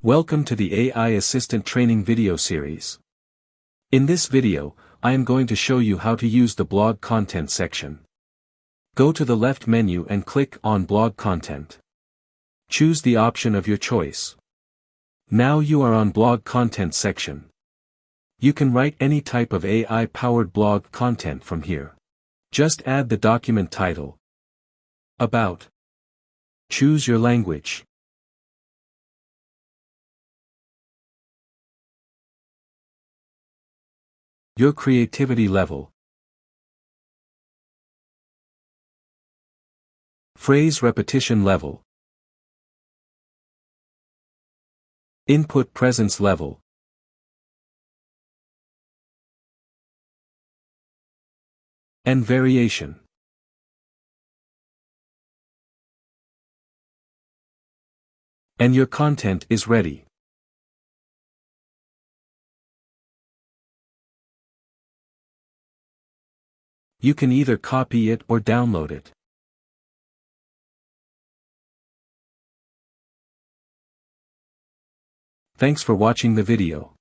Welcome to the AI Assistant Training video series. In this video, I am going to show you how to use the blog content section. Go to the left menu and click on blog content. Choose the option of your choice. Now you are on blog content section. You can write any type of AI-powered blog content from here. Just add the document title. About. Choose your language. Your creativity level. Phrase repetition level. Input presence level. And variation. And your content is ready. You can either copy it or download it. Thanks for watching the video.